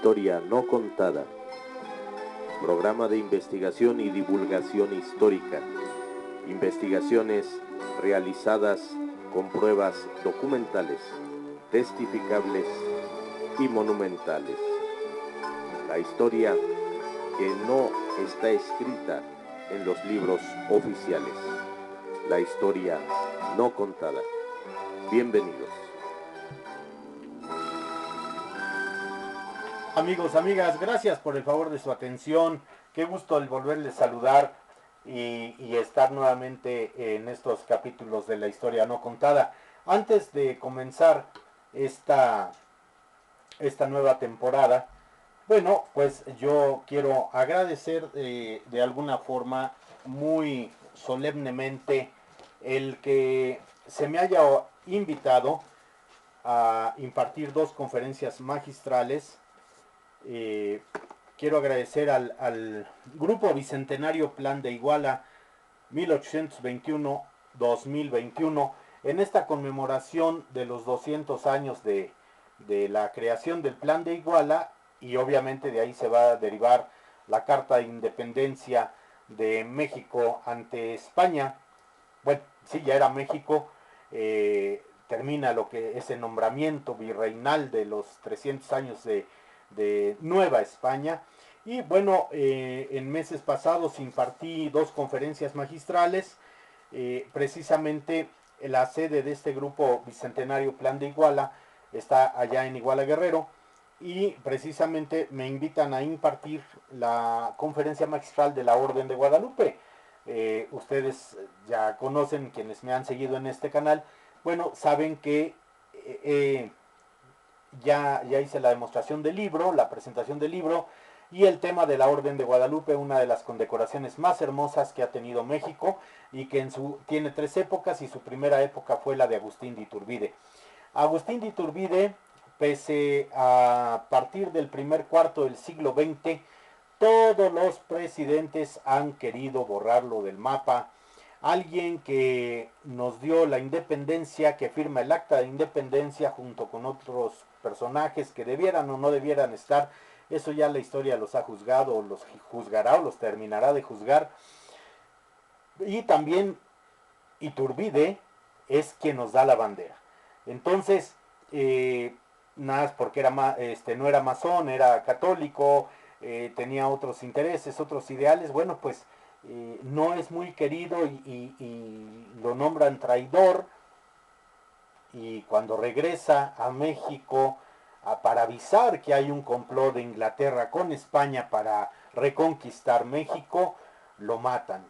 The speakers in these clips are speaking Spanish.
historia no contada. Programa de investigación y divulgación histórica. Investigaciones realizadas con pruebas documentales, testificables y monumentales. La historia que no está escrita en los libros oficiales. La historia no contada. Bienvenidos. Amigos, amigas, gracias por el favor de su atención. Qué gusto el volverles a saludar y estar nuevamente en estos capítulos de la historia no contada. Antes de comenzar esta nueva temporada, bueno, pues yo quiero agradecer de alguna forma muy solemnemente el que se me haya invitado a impartir dos conferencias magistrales. Quiero agradecer al Grupo Bicentenario Plan de Iguala 1821-2021 en esta conmemoración de los 200 años de la creación del Plan de Iguala, y obviamente de ahí se va a derivar la Carta de Independencia de México ante España. Bueno, sí, ya era México. Termina lo que es el nombramiento virreinal de los 300 años de Nueva España. Y bueno, en meses pasados impartí dos conferencias magistrales. Precisamente la sede de este grupo Bicentenario Plan de Iguala está allá en Iguala Guerrero, y precisamente me invitan a impartir la conferencia magistral de la Orden de Guadalupe. Ustedes ya conocen, quienes me han seguido en este canal, bueno, saben que ya hice la demostración del libro, la presentación del libro, y el tema de la Orden de Guadalupe, una de las condecoraciones más hermosas que ha tenido México, y que tiene tres épocas, y su primera época fue la de Agustín de Iturbide. Agustín de Iturbide, pese a partir del primer cuarto del siglo XX, todos los presidentes han querido borrarlo del mapa. Alguien que nos dio la independencia, que firma el acta de independencia junto con otros personajes que debieran o no debieran estar. Eso ya la historia los ha juzgado, o los juzgará, o los terminará de juzgar. Y también Iturbide es quien nos da la bandera. Entonces, nada, porque no era masón, era católico, tenía otros intereses, otros ideales. Bueno, pues no es muy querido, y lo nombran traidor. Y cuando regresa a México para avisar que hay un complot de Inglaterra con España para reconquistar México, lo matan.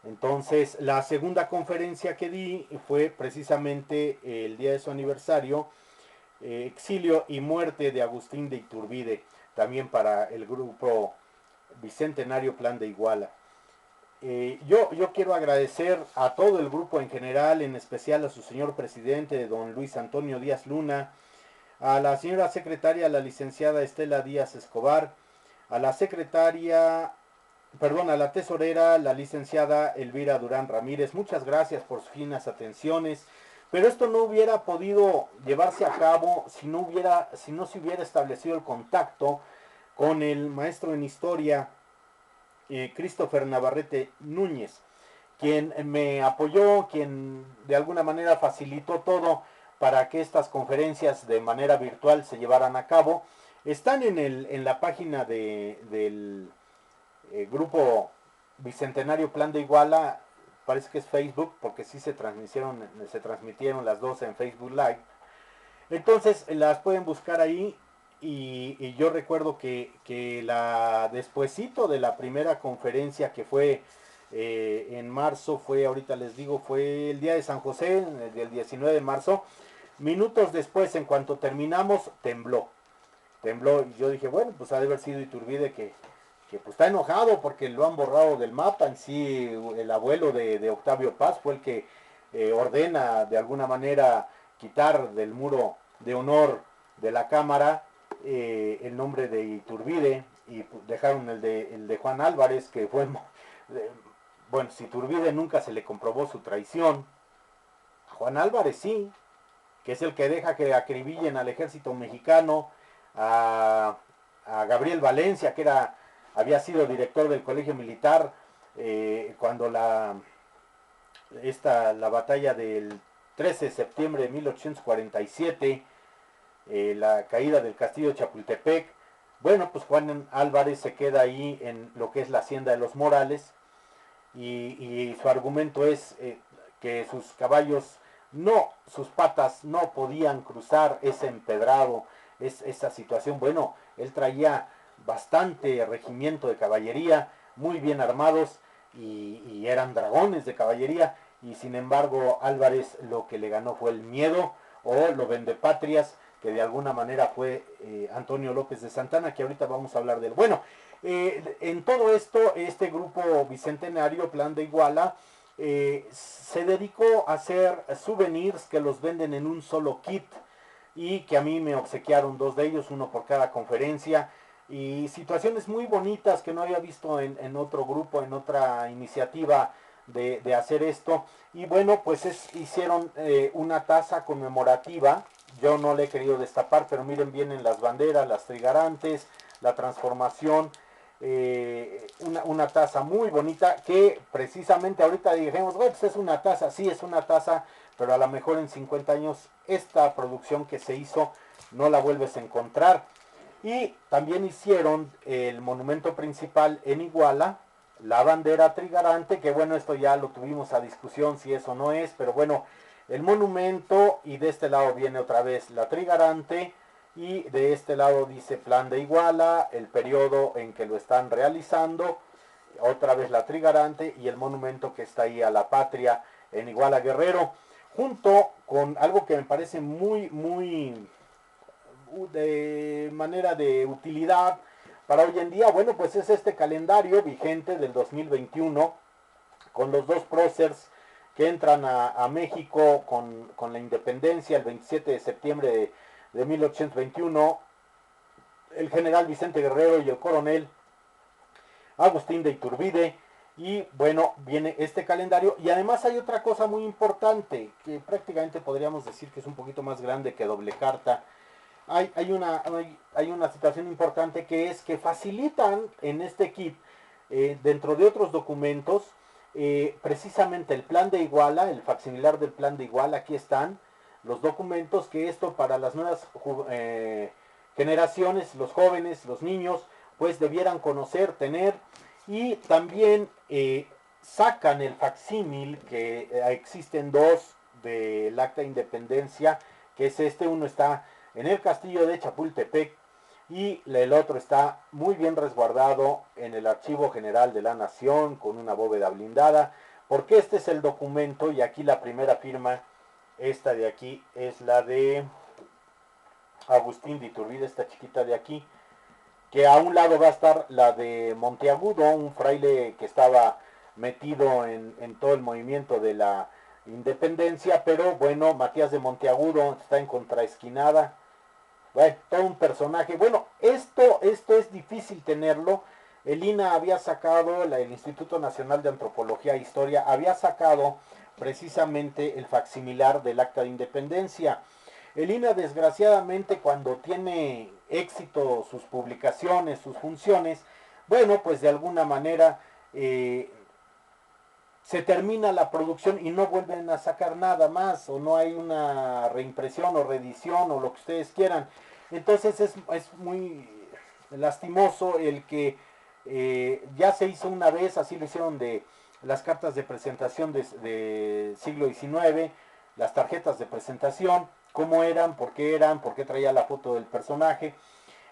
Entonces, la segunda conferencia que di fue precisamente el día de su aniversario, exilio y muerte de Agustín de Iturbide, también para el grupo Bicentenario Plan de Iguala. Yo quiero agradecer a todo el grupo en general, en especial a su señor presidente, don Luis Antonio Díaz Luna, a la señora secretaria, la licenciada Estela Díaz Escobar, a la a la tesorera, la licenciada Elvira Durán Ramírez. Muchas gracias por sus finas atenciones. Pero esto no hubiera podido llevarse a cabo si no se hubiera establecido el contacto con el maestro en historia, Christopher Navarrete Núñez, quien me apoyó, quien de alguna manera facilitó todo para que estas conferencias de manera virtual se llevaran a cabo. Están en la página del grupo Bicentenario Plan de Iguala, parece que es Facebook, porque sí se transmitieron las dos en Facebook Live. Entonces las pueden buscar ahí. Y yo recuerdo que despuesito de la primera conferencia, que fue en marzo, ahorita les digo, fue el día de San José, el 19 de marzo, minutos después, en cuanto terminamos, tembló, y yo dije, bueno, pues ha de haber sido Iturbide que pues está enojado porque lo han borrado del mapa. En sí, el abuelo de Octavio Paz fue el que ordena de alguna manera quitar del muro de honor de la Cámara el nombre de Iturbide, y dejaron el de Juan Álvarez, que fue, bueno, si Iturbide nunca se le comprobó su traición, a Juan Álvarez sí, que es el que deja que acribillen al ejército mexicano, a a Gabriel Valencia, que había sido director del Colegio Militar cuando la batalla del 13 de septiembre de 1847, la caída del castillo de Chapultepec. Bueno, pues Juan Álvarez se queda ahí en lo que es la hacienda de los Morales, y su argumento es que sus caballos sus patas no podían cruzar ese empedrado, esa situación. Bueno, él traía bastante regimiento de caballería, muy bien armados, y eran dragones de caballería, y sin embargo Álvarez lo que le ganó fue el miedo, o lo vendepatrias, que de alguna manera fue Antonio López de Santana, que ahorita vamos a hablar de él. Bueno, en todo esto, este grupo bicentenario, Plan de Iguala, se dedicó a hacer souvenirs que los venden en un solo kit, y que a mí me obsequiaron 2 de ellos, uno por cada conferencia, y situaciones muy bonitas que no había visto en otro grupo, en otra iniciativa de hacer esto. Y bueno, pues hicieron una taza conmemorativa. Yo no le he querido destapar, pero miren, vienen las banderas, las trigarantes, la transformación, una taza muy bonita, que precisamente ahorita dijimos, bueno, pues es una taza, sí es una taza, pero a lo mejor en 50 años esta producción que se hizo no la vuelves a encontrar. Y también hicieron el monumento principal en Iguala, la bandera trigarante, que bueno, esto ya lo tuvimos a discusión si eso no es, pero bueno, el monumento, y de este lado viene otra vez la trigarante, y de este lado dice Plan de Iguala, el periodo en que lo están realizando, otra vez la trigarante y el monumento que está ahí a la patria en Iguala Guerrero, junto con algo que me parece muy de manera de utilidad para hoy en día. Bueno, pues es este calendario vigente del 2021, con los 2 próceres que entran a México con la independencia el 27 de septiembre de 1821, el general Vicente Guerrero y el coronel Agustín de Iturbide. Y bueno, viene este calendario, y además hay otra cosa muy importante, que prácticamente podríamos decir que es un poquito más grande que doble carta. Hay una situación importante, que es que facilitan en este kit, dentro de otros documentos, precisamente el Plan de Iguala, el facsimilar del Plan de Iguala. Aquí están los documentos, que esto para las nuevas generaciones, los jóvenes, los niños, pues debieran conocer, tener. Y también sacan el facsímil, que existen 2 del Acta de Independencia, que es uno está en el castillo de Chapultepec, y el otro está muy bien resguardado en el Archivo General de la Nación, con una bóveda blindada, porque este es el documento, y aquí la primera firma, esta de aquí, es la de Agustín de Iturbide, esta chiquita de aquí, que a un lado va a estar la de Monteagudo, un fraile que estaba metido en todo el movimiento de la independencia, pero bueno, Matías de Monteagudo está en contraesquinada. Bueno, todo un personaje. Bueno, esto es difícil tenerlo. El INA había sacado, el Instituto Nacional de Antropología e Historia había sacado precisamente el facsimilar del Acta de Independencia. El INA, desgraciadamente, cuando tiene éxito sus publicaciones, sus funciones, bueno, pues de alguna manera se termina la producción y no vuelven a sacar nada más, o no hay una reimpresión o reedición o lo que ustedes quieran. Entonces es muy lastimoso el que ya se hizo una vez, así lo hicieron de las cartas de presentación de siglo XIX, las tarjetas de presentación, cómo eran, por qué traía la foto del personaje.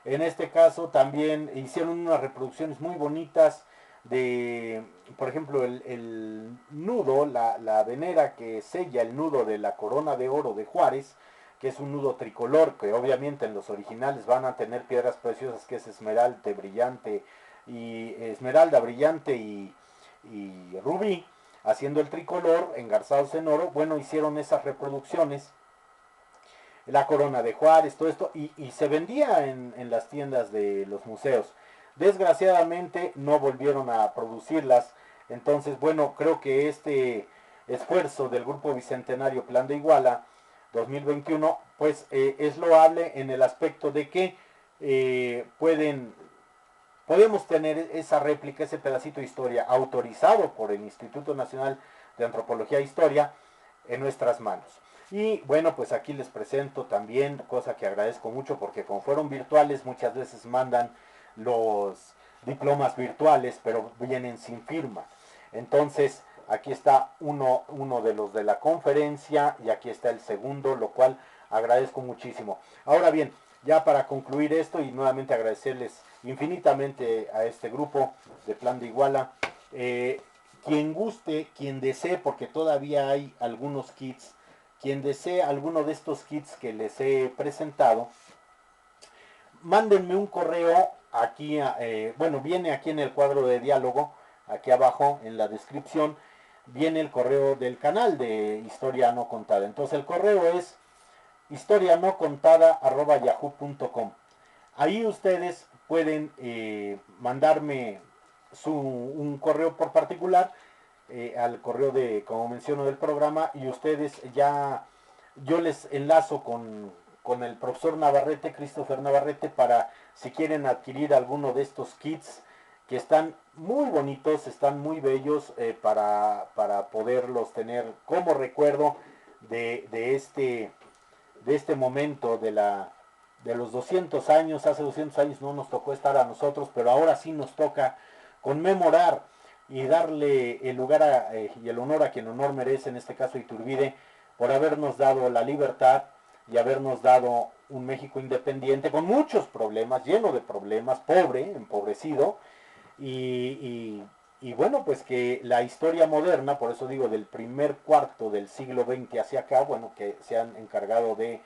En este caso también hicieron unas reproducciones muy bonitas de, por ejemplo, el nudo, la venera que sella el nudo de la corona de oro de Juárez, que es un nudo tricolor, que obviamente en los originales van a tener piedras preciosas, que es esmeralda brillante y rubí, haciendo el tricolor engarzados en oro. Bueno, hicieron esas reproducciones, la corona de Juárez, todo esto, y se vendía en las tiendas de los museos. Desgraciadamente no volvieron a producirlas. Entonces, bueno, creo que este esfuerzo del Grupo Bicentenario Plan de Iguala 2021, pues es loable en el aspecto de que podemos tener esa réplica, ese pedacito de historia autorizado por el Instituto Nacional de Antropología e Historia en nuestras manos. Y bueno, pues aquí les presento también, cosa que agradezco mucho porque como fueron virtuales, muchas veces mandan los diplomas virtuales, pero vienen sin firma. Entonces, aquí está uno de los de la conferencia y aquí está el segundo, lo cual agradezco muchísimo. Ahora bien, ya para concluir esto y nuevamente agradecerles infinitamente a este grupo de Plan de Iguala, quien guste, quien desee, porque todavía hay algunos kits, quien desee alguno de estos kits que les he presentado, mándenme un correo aquí, bueno, viene aquí en el cuadro de diálogo, aquí abajo en la descripción, viene el correo del canal de Historia No Contada. Entonces el correo es historianocontada@yahoo.com. Ahí ustedes pueden mandarme un correo por particular al correo de, como menciono, del programa, y ustedes ya, yo les enlazo con el profesor Navarrete, Christopher Navarrete, para si quieren adquirir alguno de estos kits que están muy bonitos, están muy bellos, para poderlos tener como recuerdo de este momento de los 200 años. Hace 200 años no nos tocó estar a nosotros, pero ahora sí nos toca conmemorar y darle el lugar y el honor a quien honor merece, en este caso Iturbide, por habernos dado la libertad y habernos dado un México independiente con muchos problemas, lleno de problemas, pobre, empobrecido, y bueno, pues que la historia moderna, por eso digo del primer cuarto del siglo XX hacia acá, bueno, que se han encargado de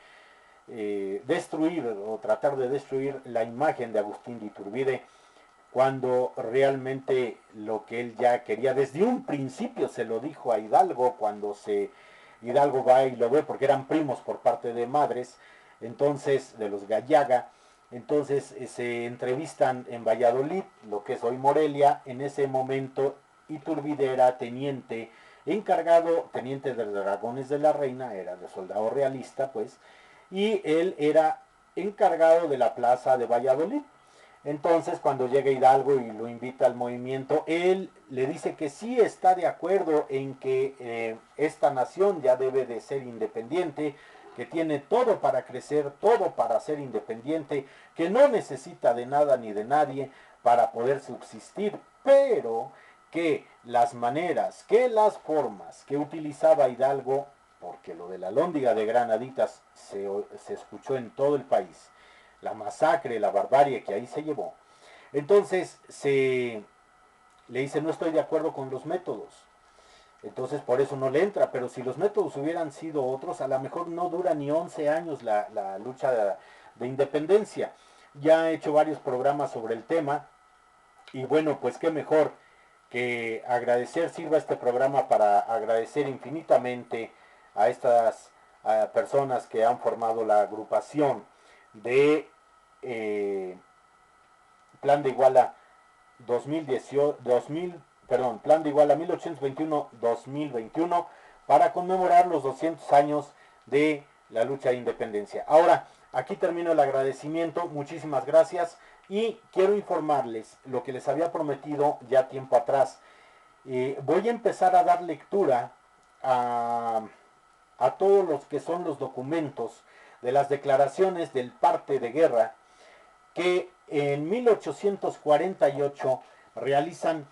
destruir o tratar de destruir la imagen de Agustín de Iturbide, cuando realmente lo que él ya quería desde un principio se lo dijo a Hidalgo, cuando Hidalgo va y lo ve, porque eran primos por parte de madres, entonces de los Gallaga. Entonces se entrevistan en Valladolid, lo que es hoy Morelia. En ese momento Iturbide era teniente encargado, teniente de dragones de la reina, era de soldado realista, pues, y él era encargado de la plaza de Valladolid. Entonces, cuando llega Hidalgo y lo invita al movimiento, él le dice que sí está de acuerdo en que esta nación ya debe de ser independiente, que tiene todo para crecer, todo para ser independiente, que no necesita de nada ni de nadie para poder subsistir, pero que las maneras, que las formas que utilizaba Hidalgo, porque lo de la Alhóndiga de Granaditas se escuchó en todo el país, la masacre, la barbarie que ahí se llevó. Entonces le dice, no estoy de acuerdo con los métodos. Entonces por eso no le entra, pero si los métodos hubieran sido otros, a lo mejor no dura ni 11 años la lucha de independencia. Ya he hecho varios programas sobre el tema, y bueno, pues qué mejor que agradecer, sirva este programa para agradecer infinitamente a estas personas que han formado la agrupación de Plan de Iguala 2018, Plan de Iguala 1821-2021, para conmemorar los 200 años de la lucha de independencia. Ahora, aquí termino el agradecimiento, muchísimas gracias, y quiero informarles lo que les había prometido ya tiempo atrás. Voy a empezar a dar lectura a todos los que son los documentos de las declaraciones del parte de guerra que en 1848 realizan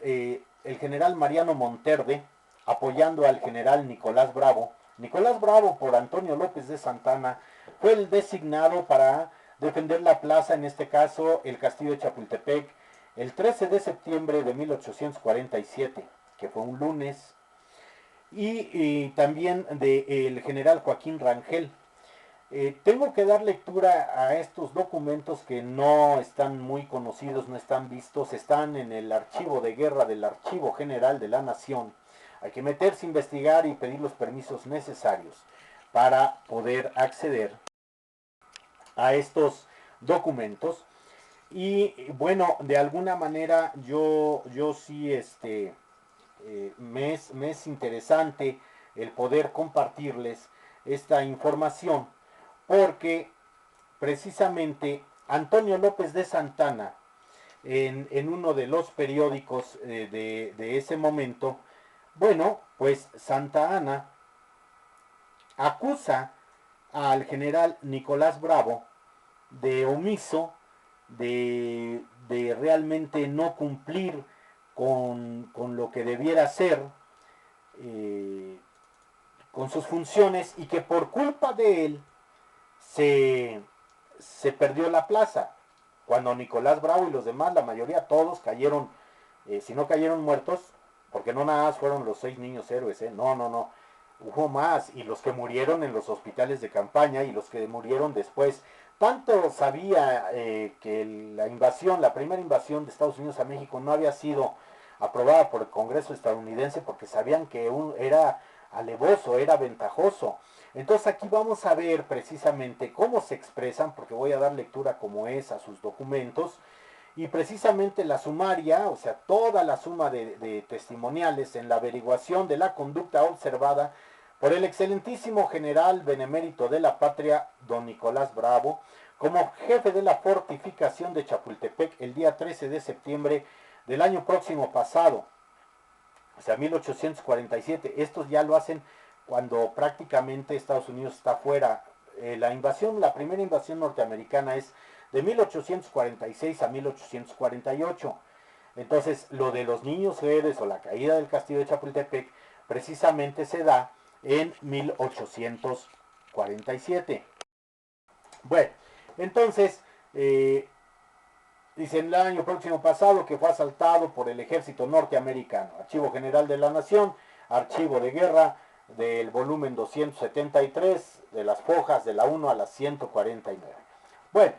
el general Mariano Monterde apoyando al general Nicolás Bravo. Nicolás Bravo, por Antonio López de Santana, fue el designado para defender la plaza, en este caso el castillo de Chapultepec, el 13 de septiembre de 1847, que fue un lunes, y también del general Joaquín Rangel. Tengo que dar lectura a estos documentos que no están muy conocidos, no están vistos, están en el archivo de guerra del Archivo General de la Nación. Hay que meterse, investigar y pedir los permisos necesarios para poder acceder a estos documentos. Y bueno, de alguna manera yo sí me es interesante el poder compartirles esta información, porque precisamente Antonio López de Santana, en uno de los periódicos de ese momento, bueno, pues Santa Anna acusa al general Nicolás Bravo de omiso, de realmente no cumplir con lo que debiera ser, eh, con sus funciones, y que por culpa de él se, se perdió la plaza. Cuando Nicolás Bravo y los demás, la mayoría, todos cayeron, si no cayeron muertos, porque no nada más fueron los 6 niños héroes, no, no, no, hubo más, y los que murieron en los hospitales de campaña y los que murieron después. Tanto sabía que la invasión, la primera invasión de Estados Unidos a México no había sido aprobada por el Congreso estadounidense, porque sabían que era alevoso, era ventajoso. Entonces aquí vamos a ver precisamente cómo se expresan, porque voy a dar lectura como es a sus documentos, y precisamente la sumaria, o sea, toda la suma de testimoniales en la averiguación de la conducta observada por el excelentísimo general benemérito de la patria, don Nicolás Bravo, como jefe de la fortificación de Chapultepec el día 13 de septiembre del año próximo pasado, o sea, 1847. Estos ya lo hacen cuando prácticamente Estados Unidos está fuera. La primera invasión norteamericana es de 1846 a 1848. Entonces, lo de los niños héroes o la caída del castillo de Chapultepec precisamente se da en 1847. Bueno, entonces, dice, en el año próximo pasado que fue asaltado por el ejército norteamericano. Archivo General de la Nación, archivo de guerra del volumen 273, de las fojas de la 1 a la 149. Bueno,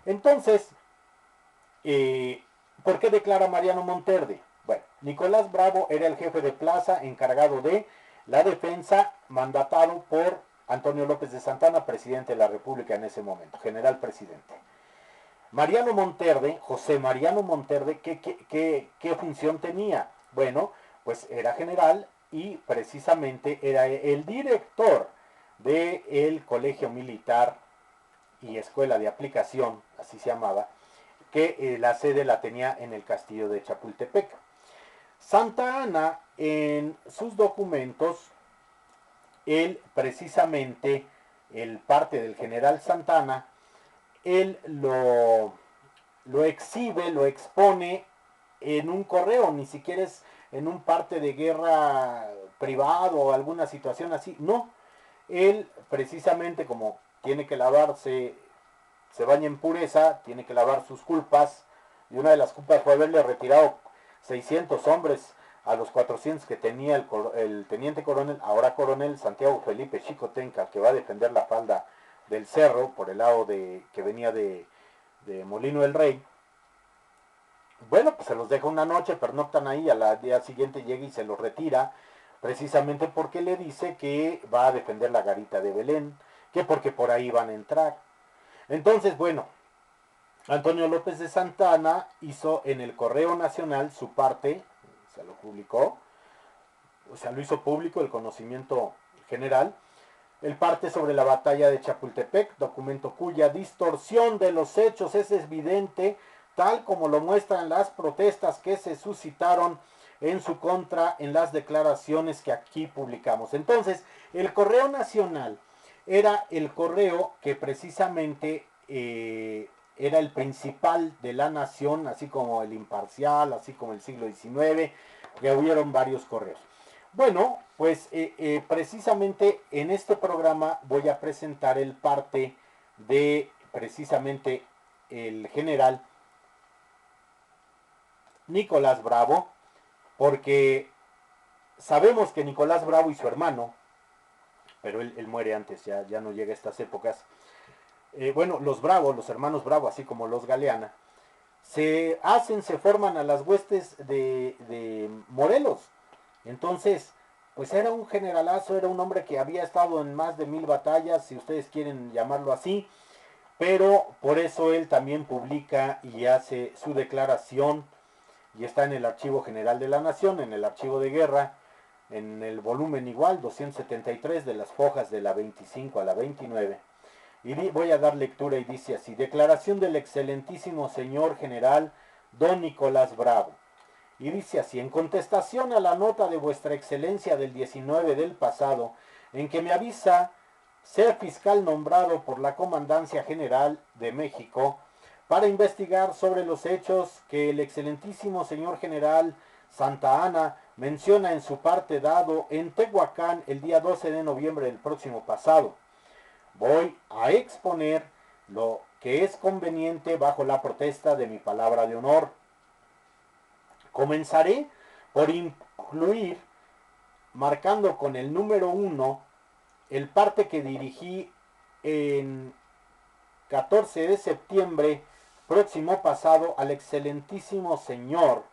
entonces, ¿por qué declara Mariano Monterde? Bueno, Nicolás Bravo era el jefe de plaza encargado de la defensa, mandatado por Antonio López de Santana, presidente de la República en ese momento, general presidente. Mariano Monterde, José Mariano Monterde, ¿qué función tenía? Bueno, pues era general y precisamente era el director del Colegio Militar y Escuela de Aplicación, así se llamaba, que la sede la tenía en el castillo de Chapultepec. Santa Anna, en sus documentos, él precisamente, el parte del general Santana, él lo exhibe, lo expone en un correo, ni siquiera es en un parte de guerra privado o alguna situación así, no. Él precisamente como tiene que lavarse, se baña en pureza, tiene que lavar sus culpas, y una de las culpas fue haberle retirado 600 hombres a los 400 que tenía el teniente coronel, ahora coronel Santiago Felipe Chicotenca, que va a defender la falda del cerro por el lado que venía de Molino del Rey. Bueno, pues se los deja una noche, pernoctan ahí, al día siguiente llega y se los retira, precisamente porque le dice que va a defender la garita de Belén, que porque por ahí van a entrar. Entonces, bueno, Antonio López de Santana hizo en el Correo Nacional su parte, se lo publicó, o sea, lo hizo público el conocimiento general, el parte sobre la batalla de Chapultepec, documento cuya distorsión de los hechos es evidente, tal como lo muestran las protestas que se suscitaron en su contra en las declaraciones que aquí publicamos. Entonces, el Correo Nacional era el correo que precisamente era el principal de la nación, así como el Imparcial, así como el Siglo XIX, que hubieron varios correos. Bueno, pues precisamente en este programa voy a presentar el parte de precisamente el general Nicolás Bravo, porque sabemos que Nicolás Bravo y su hermano, pero él muere antes, ya no llega a estas épocas, bueno, los Bravo, los hermanos Bravo, así como los Galeana, se forman a las huestes de Morelos. Entonces, pues era un generalazo, era un hombre que había estado en más de 1000 batallas, si ustedes quieren llamarlo así, pero por eso él también publica y hace su declaración, y está en el Archivo General de la Nación, en el Archivo de Guerra, en el volumen igual, 273, de las fojas de la 25 a la 29. Y voy a dar lectura y dice así: declaración del excelentísimo señor general don Nicolás Bravo. Y dice así: en contestación a la nota de vuestra excelencia del 19 del pasado, en que me avisa ser fiscal nombrado por la Comandancia General de México para investigar sobre los hechos que el excelentísimo señor general Santa Anna menciona en su parte dado en Tehuacán el día 12 de noviembre del próximo pasado. Voy a exponer lo que es conveniente bajo la protesta de mi palabra de honor. Comenzaré por incluir, marcando con el número 1, el parte que dirigí en 14 de septiembre próximo pasado al excelentísimo señor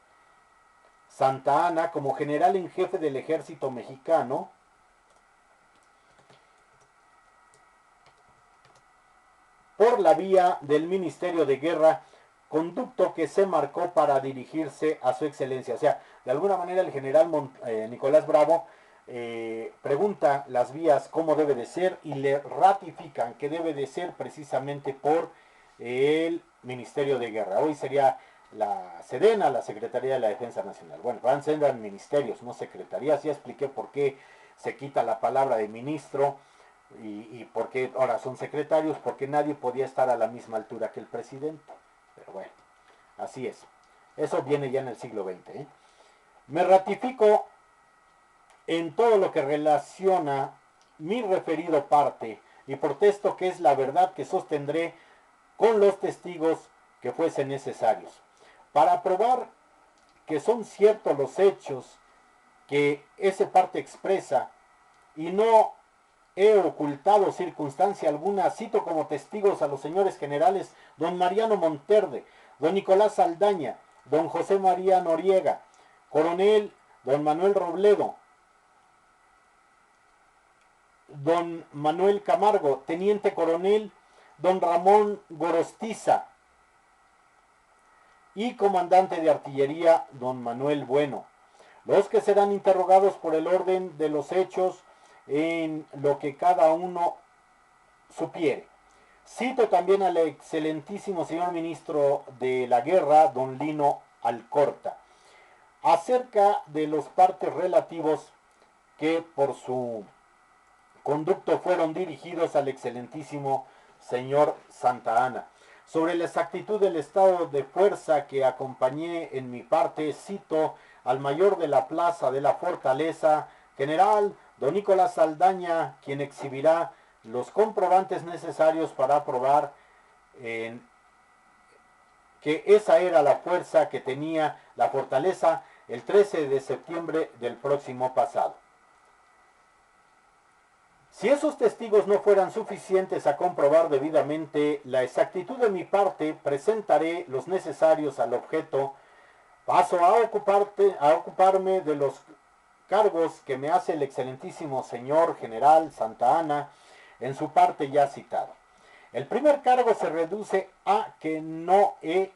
Santa Anna como general en jefe del ejército mexicano, por la vía del Ministerio de Guerra, conducto que se marcó para dirigirse a su excelencia. O sea, de alguna manera el general Nicolás Bravo pregunta las vías cómo debe de ser y le ratifican que debe de ser precisamente por el Ministerio de Guerra. Hoy sería la Sedena, la Secretaría de la Defensa Nacional. Bueno, van a ser ministerios, no secretarías. Ya expliqué por qué se quita la palabra de ministro y por qué ahora son secretarios, porque nadie podía estar a la misma altura que el presidente. Pero bueno, así es. Eso viene ya en el siglo XX. Me ratifico en todo lo que relaciona mi referido parte y protesto que es la verdad que sostendré con los testigos que fuesen necesarios. Para probar que son ciertos los hechos que ese parte expresa y no he ocultado circunstancia alguna, cito como testigos a los señores generales don Mariano Monterde, don Nicolás Saldaña, don José María Noriega, coronel don Manuel Robledo, don Manuel Camargo, teniente coronel don Ramón Gorostiza y comandante de artillería don Manuel Bueno, los que serán interrogados por el orden de los hechos en lo que cada uno supiere. Cito también al excelentísimo señor ministro de la Guerra, don Lino Alcorta, acerca de los partes relativos que por su conducto fueron dirigidos al excelentísimo señor Santa Anna. Sobre la exactitud del estado de fuerza que acompañé en mi parte, cito al mayor de la plaza de la fortaleza, general don Nicolás Saldaña, quien exhibirá los comprobantes necesarios para probar que esa era la fuerza que tenía la fortaleza el 13 de septiembre del próximo pasado. Si esos testigos no fueran suficientes a comprobar debidamente la exactitud de mi parte, presentaré los necesarios al objeto. Paso a ocuparme de los cargos que me hace el excelentísimo señor general Santa Anna en su parte ya citado. El primer cargo se reduce a que no he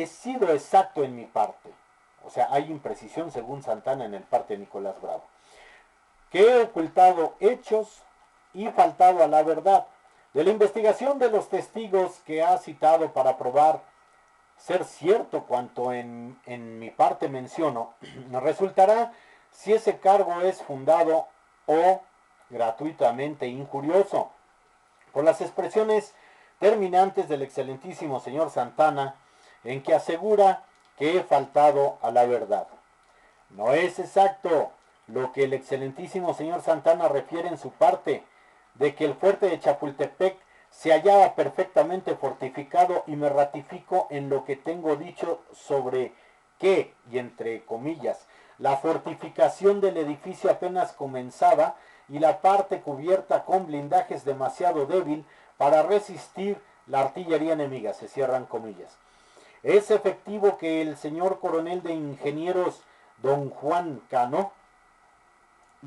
sido exacto en mi parte. O sea, hay imprecisión según Santa Anna en el parte de Nicolás Bravo. Que he ocultado hechos y faltado a la verdad. De la investigación de los testigos que ha citado para probar ser cierto cuanto en mi parte menciono, resultará si ese cargo es fundado o gratuitamente injurioso. Por las expresiones terminantes del excelentísimo señor Santa Anna, en que asegura que he faltado a la verdad. No es exacto lo que el excelentísimo señor Santa Anna refiere en su parte, de que el fuerte de Chapultepec se hallaba perfectamente fortificado, y me ratifico en lo que tengo dicho sobre que, y entre comillas, la fortificación del edificio apenas comenzaba y la parte cubierta con blindajes demasiado débil para resistir la artillería enemiga, se cierran comillas. Es efectivo que el señor coronel de ingenieros don Juan Cano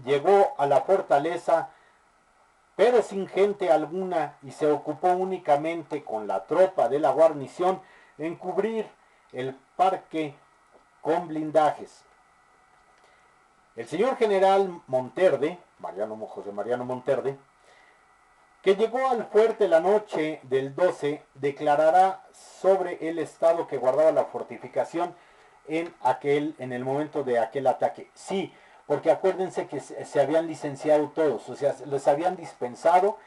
llegó a la fortaleza pero sin gente alguna, y se ocupó únicamente con la tropa de la guarnición en cubrir el parque con blindajes. El señor general Monterde, José Mariano Monterde, que llegó al fuerte la noche del 12, declarará sobre el estado que guardaba la fortificación en el momento de aquel ataque. Sí, porque acuérdense que se habían licenciado todos, o sea, les habían dispensado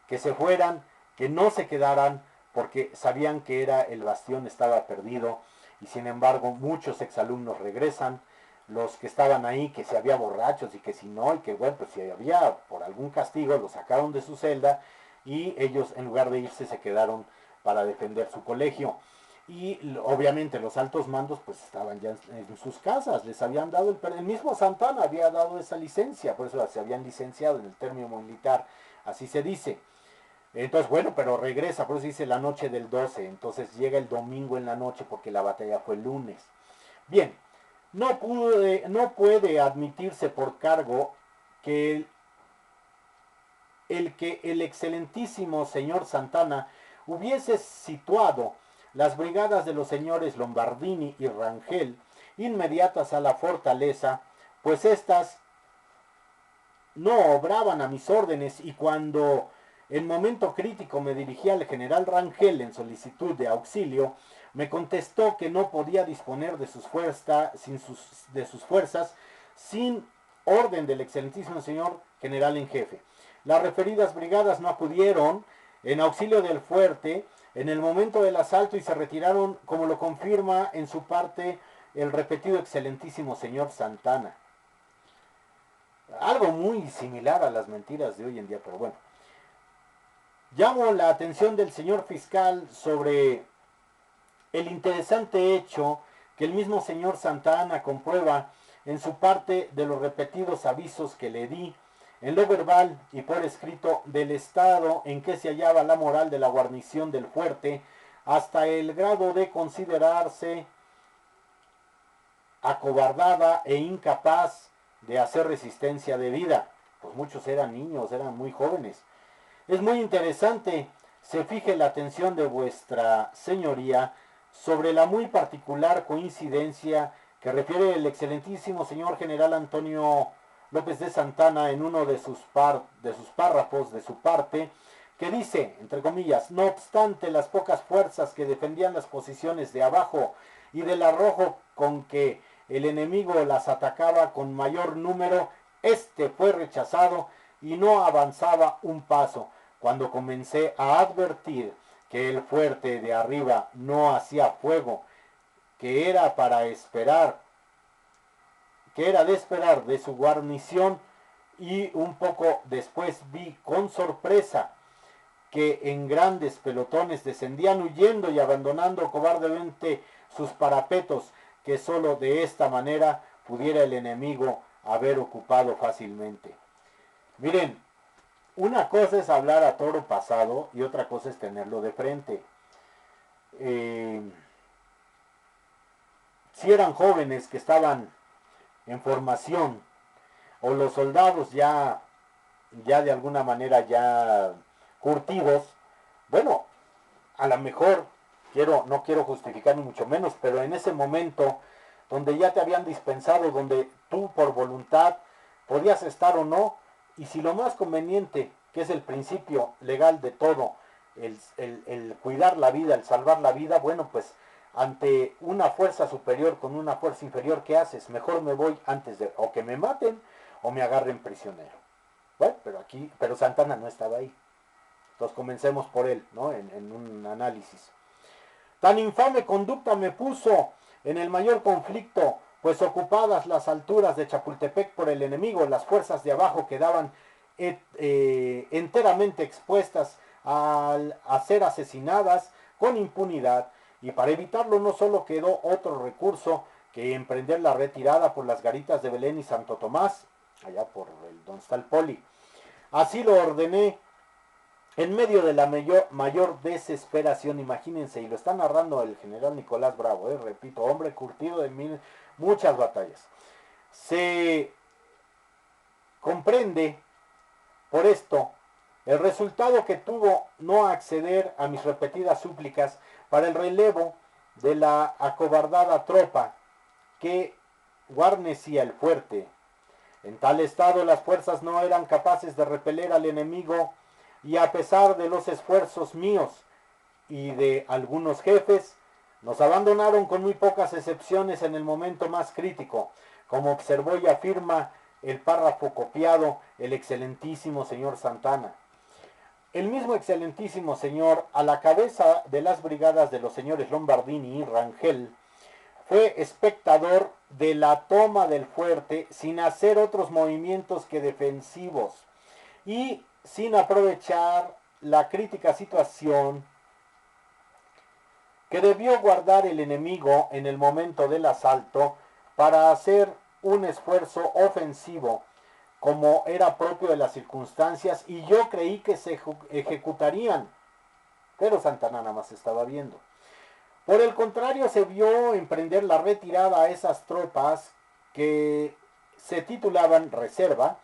que se fueran, que no se quedaran, porque sabían que el bastión estaba perdido, y sin embargo muchos exalumnos regresan, los que estaban ahí, que si había borrachos y que si no, y que bueno, pues si había por algún castigo, los sacaron de su celda, y ellos en lugar de irse se quedaron para defender su colegio. Y obviamente los altos mandos pues estaban ya en sus casas, les habían dado el mismo Santana había dado esa licencia, por eso se habían licenciado en el término militar, así se dice. Entonces, bueno, pero regresa, por eso dice la noche del 12, entonces llega el domingo en la noche porque la batalla fue el lunes. Bien, no puede admitirse por cargo que el excelentísimo señor Santana hubiese situado las brigadas de los señores Lombardini y Rangel inmediatas a la fortaleza, pues éstas no obraban a mis órdenes, y cuando en momento crítico me dirigí al general Rangel en solicitud de auxilio, me contestó que no podía disponer de sus fuerzas sin orden del excelentísimo señor general en jefe. Las referidas brigadas no acudieron en auxilio del fuerte en el momento del asalto y se retiraron, como lo confirma en su parte el repetido excelentísimo señor Santana. Algo muy similar a las mentiras de hoy en día, pero bueno. Llamo la atención del señor fiscal sobre el interesante hecho que el mismo señor Santana comprueba en su parte de los repetidos avisos que le di en lo verbal y por escrito del estado en que se hallaba la moral de la guarnición del fuerte, hasta el grado de considerarse acobardada e incapaz de hacer resistencia debida. Pues muchos eran niños, eran muy jóvenes. Es muy interesante, se fije la atención de vuestra señoría sobre la muy particular coincidencia que refiere el excelentísimo señor general Antonio López de Santana en uno de sus párrafos de su parte, que dice, entre comillas, no obstante las pocas fuerzas que defendían las posiciones de abajo y del arrojo con que el enemigo las atacaba con mayor número, este fue rechazado y no avanzaba un paso. Cuando comencé a advertir que el fuerte de arriba no hacía fuego, que era de esperar de su guarnición, y un poco después vi con sorpresa que en grandes pelotones descendían huyendo y abandonando cobardemente sus parapetos, que sólo de esta manera pudiera el enemigo haber ocupado fácilmente. Miren, una cosa es hablar a toro pasado y otra cosa es tenerlo de frente. Si eran jóvenes que estaban en formación, o los soldados ya de alguna manera ya curtidos, bueno, a lo mejor no quiero justificar ni mucho menos, pero en ese momento donde ya te habían dispensado, donde tú por voluntad podías estar o no, y si lo más conveniente, que es el principio legal de todo, el cuidar la vida, el salvar la vida, bueno, pues ante una fuerza superior con una fuerza inferior, ¿qué haces? Mejor me voy antes de o que me maten o me agarren prisionero. Bueno, pero Santana no estaba ahí. Entonces comencemos por él, ¿no? En un análisis. Tan infame conducta me puso en el mayor conflicto, pues ocupadas las alturas de Chapultepec por el enemigo, las fuerzas de abajo quedaban enteramente expuestas a ser asesinadas con impunidad, y para evitarlo no solo quedó otro recurso que emprender la retirada por las garitas de Belén y Santo Tomás, allá por donde está el Poli. Así lo ordené en medio de la mayor desesperación, imagínense, y lo está narrando el general Nicolás Bravo, repito, hombre curtido de muchas batallas. Se comprende por esto el resultado que tuvo no acceder a mis repetidas súplicas para el relevo de la acobardada tropa que guarnecía el fuerte. En tal estado las fuerzas no eran capaces de repeler al enemigo y a pesar de los esfuerzos míos y de algunos jefes, nos abandonaron con muy pocas excepciones en el momento más crítico, como observó y afirma el párrafo copiado el excelentísimo señor Santana. El mismo excelentísimo señor, a la cabeza de las brigadas de los señores Lombardini y Rangel, fue espectador de la toma del fuerte sin hacer otros movimientos que defensivos y sin aprovechar la crítica situación que debió guardar el enemigo en el momento del asalto para hacer un esfuerzo ofensivo como era propio de las circunstancias, y yo creí que se ejecutarían, pero Santana nada más estaba viendo. Por el contrario, se vio emprender la retirada a esas tropas que se titulaban reserva.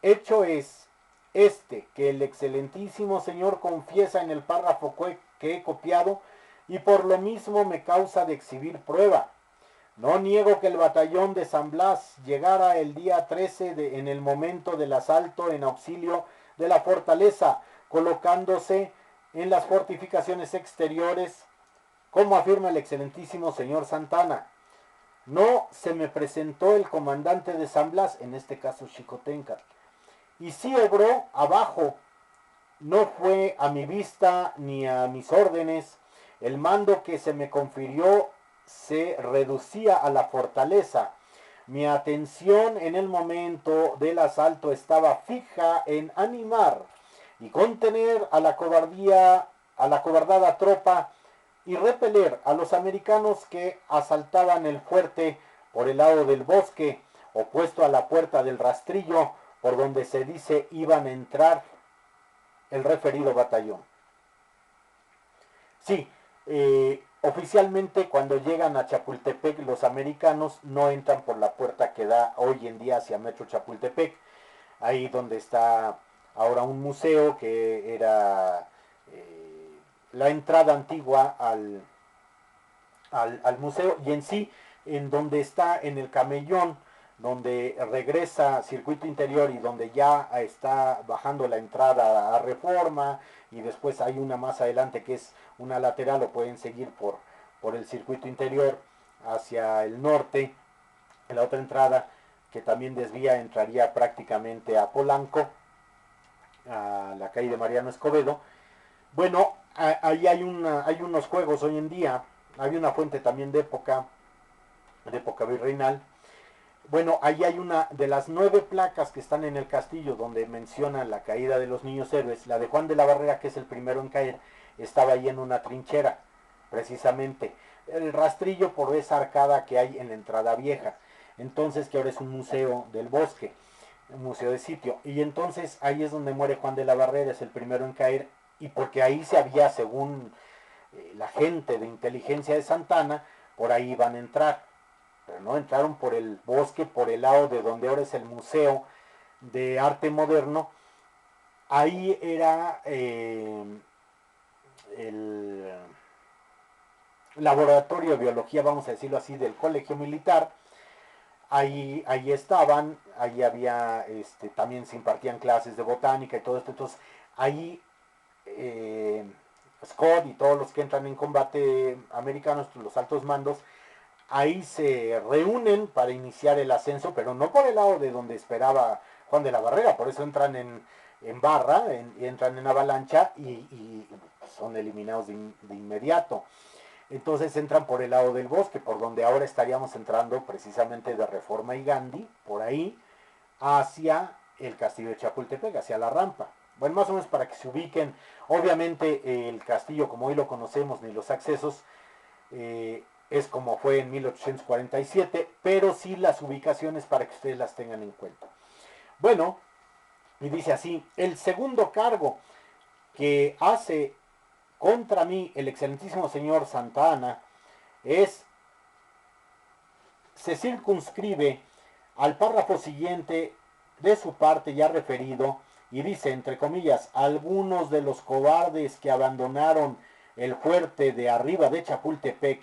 Hecho es que el excelentísimo señor confiesa en el párrafo que he copiado, y por lo mismo me causa de exhibir prueba. No niego que el batallón de San Blas llegara el día 13 en el momento del asalto en auxilio de la fortaleza, colocándose en las fortificaciones exteriores, como afirma el excelentísimo señor Santana. No se me presentó el comandante de San Blas, en este caso Xicotenca, y sí obró abajo. No fue a mi vista ni a mis órdenes. El mando que se me confirió se reducía a la fortaleza. Mi atención en el momento del asalto estaba fija en animar y contener a la cobardada tropa y repeler a los americanos que asaltaban el fuerte por el lado del bosque, opuesto a la puerta del rastrillo, por donde se dice iban a entrar el referido batallón. Sí, oficialmente cuando llegan a Chapultepec los americanos no entran por la puerta que da hoy en día hacia Metro Chapultepec, ahí donde está ahora un museo que era la entrada antigua al museo, y en sí en donde está en el camellón donde regresa Circuito Interior y donde ya está bajando la entrada a Reforma, y después hay una más adelante que es una lateral, o pueden seguir por el Circuito Interior hacia el norte, en la otra entrada que también desvía entraría prácticamente a Polanco, a la calle de Mariano Escobedo. Bueno, ahí hay unos juegos hoy en día, hay una fuente también de época virreinal. Bueno, ahí hay una de las 9 placas que están en el castillo donde mencionan la caída de los niños héroes. La de Juan de la Barrera, que es el primero en caer, estaba ahí en una trinchera, precisamente. El rastrillo por esa arcada que hay en la entrada vieja. Entonces, que ahora es un museo del bosque, un museo de sitio. Y entonces ahí es donde muere Juan de la Barrera, es el primero en caer. Y porque ahí se había, según la gente de inteligencia de Santana, por ahí iban a entrar. Pero no entraron por el bosque, por el lado de donde ahora es el Museo de Arte Moderno. Ahí era el laboratorio de biología, vamos a decirlo así, del colegio militar. Ahí estaban, ahí había, también se impartían clases de botánica y todo esto. Entonces ahí Scott y todos los que entran en combate americanos, los altos mandos, ahí se reúnen para iniciar el ascenso, pero no por el lado de donde esperaba Juan de la Barrera, por eso entran en barra, entran en avalancha y son eliminados de inmediato. Entonces entran por el lado del bosque, por donde ahora estaríamos entrando precisamente de Reforma y Gandhi, por ahí, hacia el castillo de Chapultepec, hacia la rampa. Bueno, más o menos para que se ubiquen. Obviamente el castillo, como hoy lo conocemos, ni los accesos, es como fue en 1847, pero sí las ubicaciones para que ustedes las tengan en cuenta. Bueno, y dice así: el segundo cargo que hace contra mí el excelentísimo señor Santa Anna se circunscribe al párrafo siguiente de su parte ya referido, y dice, entre comillas, algunos de los cobardes que abandonaron el fuerte de arriba de Chapultepec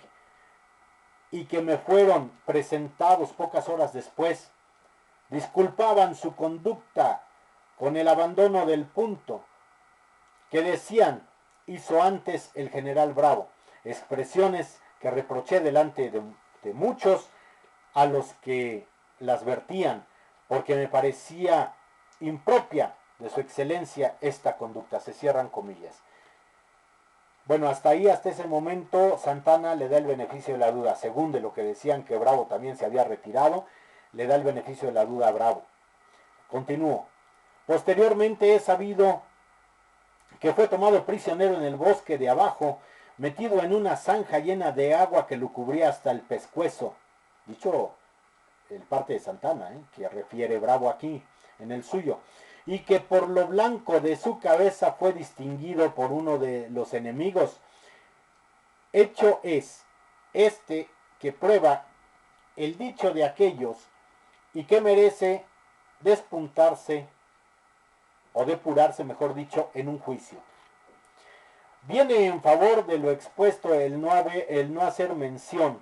y que me fueron presentados pocas horas después, disculpaban su conducta con el abandono del punto, que decían hizo antes el general Bravo, expresiones que reproché delante de muchos a los que las vertían, porque me parecía impropia de su excelencia esta conducta, se cierran comillas. Bueno, hasta ahí, hasta ese momento, Santana le da el beneficio de la duda, según de lo que decían que Bravo también se había retirado, le da el beneficio de la duda a Bravo. Continúo. Posteriormente he sabido que fue tomado prisionero en el bosque de abajo, metido en una zanja llena de agua que lo cubría hasta el pescuezo. Dicho el parte de Santana, que refiere Bravo aquí, en el suyo. Y que por lo blanco de su cabeza fue distinguido por uno de los enemigos. Hecho es este que prueba el dicho de aquellos y que merece despuntarse o depurarse, mejor dicho, en un juicio. Viene en favor de lo expuesto el no hacer mención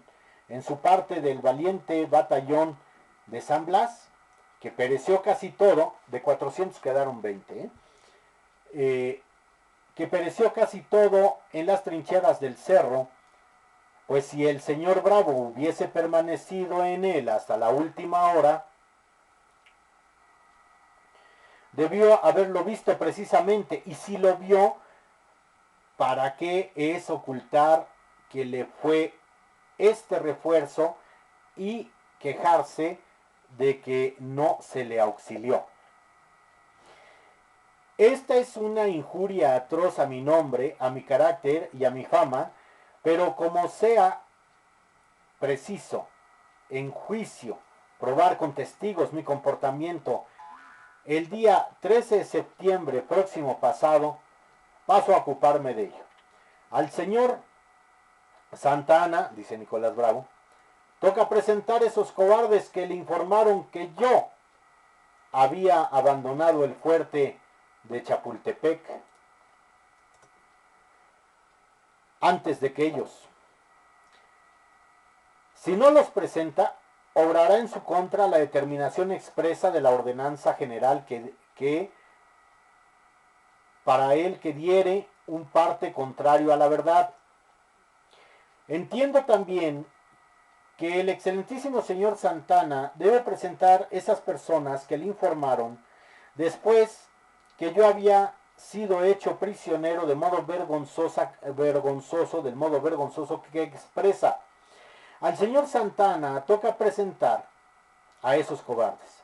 en su parte del valiente batallón de San Blas, que pereció casi todo, de 400 quedaron 20, que pereció casi todo en las trincheras del cerro, pues si el señor Bravo hubiese permanecido en él hasta la última hora, debió haberlo visto precisamente, y si lo vio, ¿para qué es ocultar que le fue este refuerzo y quejarse de que no se le auxilió? Esta es una injuria atroz a mi nombre, a mi carácter y a mi fama, pero como sea preciso en juicio probar con testigos mi comportamiento, el día 13 de septiembre próximo pasado paso a ocuparme de ello. Al señor Santana, dice Nicolás Bravo, toca presentar esos cobardes que le informaron que yo había abandonado el fuerte de Chapultepec antes de que ellos. Si no los presenta, obrará en su contra la determinación expresa de la ordenanza general que para él que diere un parte contrario a la verdad. Entiendo también que el excelentísimo señor Santana debe presentar esas personas que le informaron después que yo había sido hecho prisionero de modo vergonzoso, del modo vergonzoso que expresa. Al señor Santana toca presentar a esos cobardes.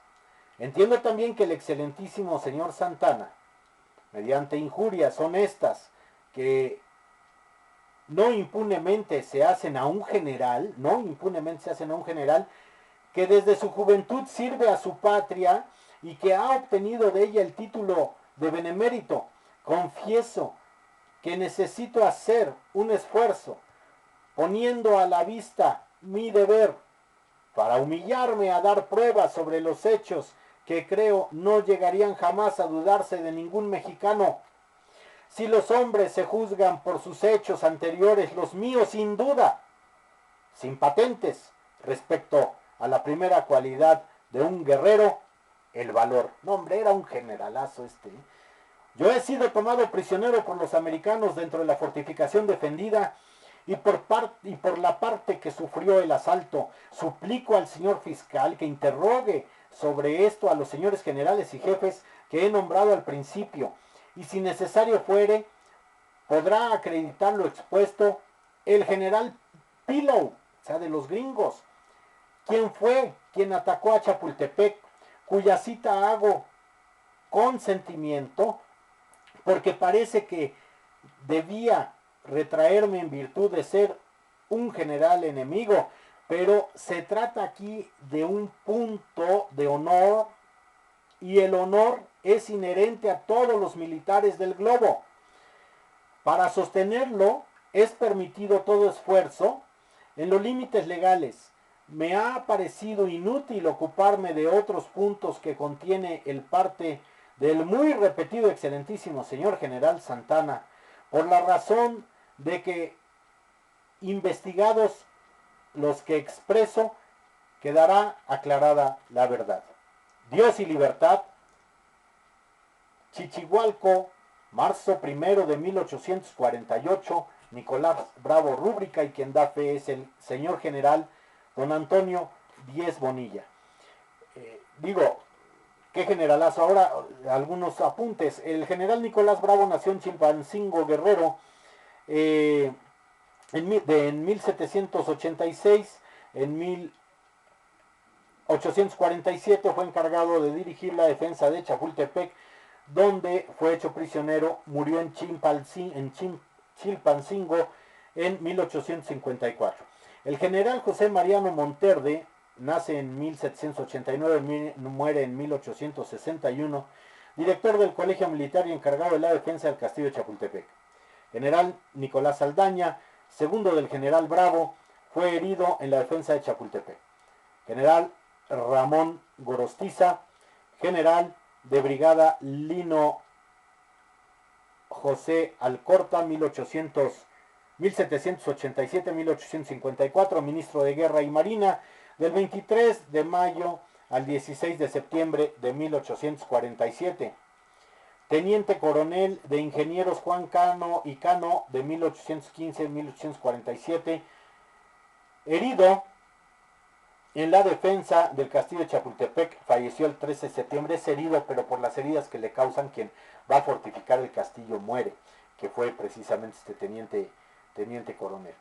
Entiendo también que el excelentísimo señor Santana, mediante injurias honestas que no impunemente se hacen a un general, que desde su juventud sirve a su patria y que ha obtenido de ella el título de benemérito, confieso que necesito hacer un esfuerzo, poniendo a la vista mi deber, para humillarme a dar pruebas sobre los hechos que creo no llegarían jamás a dudarse de ningún mexicano. Si los hombres se juzgan por sus hechos anteriores, los míos sin duda, sin patentes, respecto a la primera cualidad de un guerrero, el valor. No, hombre, era un generalazo este. Yo he sido tomado prisionero por los americanos dentro de la fortificación defendida y por la parte que sufrió el asalto. Suplico al señor fiscal que interrogue sobre esto a los señores generales y jefes que he nombrado al principio, y si necesario fuere, podrá acreditar lo expuesto el general Pillow, o sea, de los gringos, quien fue quien atacó a Chapultepec, cuya cita hago con sentimiento, porque parece que debía retraerme en virtud de ser un general enemigo, pero se trata aquí de un punto de honor, y el honor es inherente a todos los militares del globo. Para sostenerlo es permitido todo esfuerzo en los límites legales. Me ha parecido inútil ocuparme de otros puntos que contiene el parte del muy repetido excelentísimo señor general Santana, por la razón de que, investigados los que expreso, quedará aclarada la verdad. Dios y libertad, Chichihualco, Marzo 1 de 1848, Nicolás Bravo rúbrica, y quien da fe es el señor general don Antonio Díez Bonilla. ¿Qué generalazo? Ahora algunos apuntes. El general Nicolás Bravo nació en Chilpancingo, Guerrero, en 1786. En 1847 fue encargado de dirigir la defensa de Chapultepec, donde fue hecho prisionero. Murió en Chilpancingo en 1854. El general José Mariano Monterde nace en 1789, muere en 1861, director del Colegio Militar y encargado de la defensa del castillo de Chapultepec. General Nicolás Saldaña, segundo del general Bravo, fue herido en la defensa de Chapultepec. General Ramón Gorostiza, general de brigada Lino José Alcorta, 1787-1854, ministro de Guerra y Marina, del 23 de mayo al 16 de septiembre de 1847. Teniente coronel de ingenieros Juan Cano y Cano, de 1815-1847, herido en la defensa del castillo de Chapultepec, falleció el 13 de septiembre, es herido, pero por las heridas que le causan quien va a fortificar el castillo muere, que fue precisamente este teniente coronel.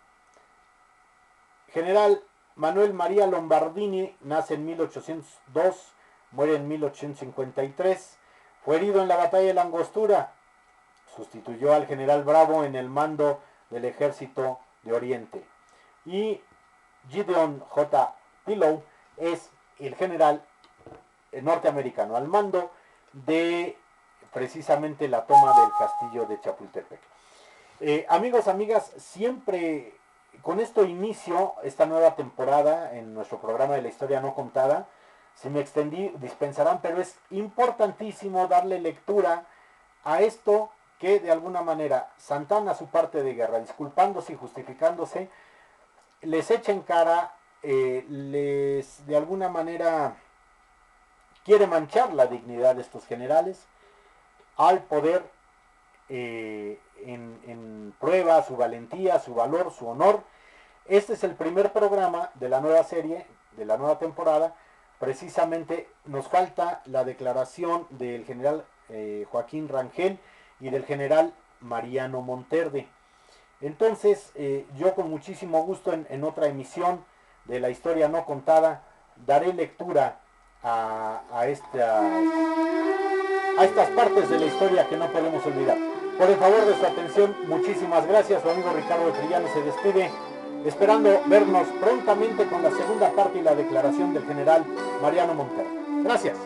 General Manuel María Lombardini nace en 1802, muere en 1853, fue herido en la batalla de la Angostura, sustituyó al general Bravo en el mando del ejército de Oriente. Y Gideon J. Pillow es el general norteamericano al mando de precisamente la toma del castillo de Chapultepec. Amigos, amigas, siempre con esto inicio esta nueva temporada en nuestro programa de la historia no contada. Si me extendí, dispensarán, pero es importantísimo darle lectura a esto que de alguna manera Santana, su parte de guerra, disculpándose y justificándose, les echa en cara, les de alguna manera quiere manchar la dignidad de estos generales al poder en prueba su valentía, su valor, su honor. Este es el primer programa de la nueva serie, de la nueva temporada. Precisamente nos falta la declaración del general Joaquín Rangel y del general Mariano Monterde. Entonces, yo con muchísimo gusto en otra emisión de la historia no contada daré lectura a estas partes de la historia que no podemos olvidar. Por el favor de su atención, muchísimas gracias. Su amigo Ricardo Trillano se despide, esperando vernos prontamente con la segunda parte y la declaración del general Mariano Monterde. Gracias.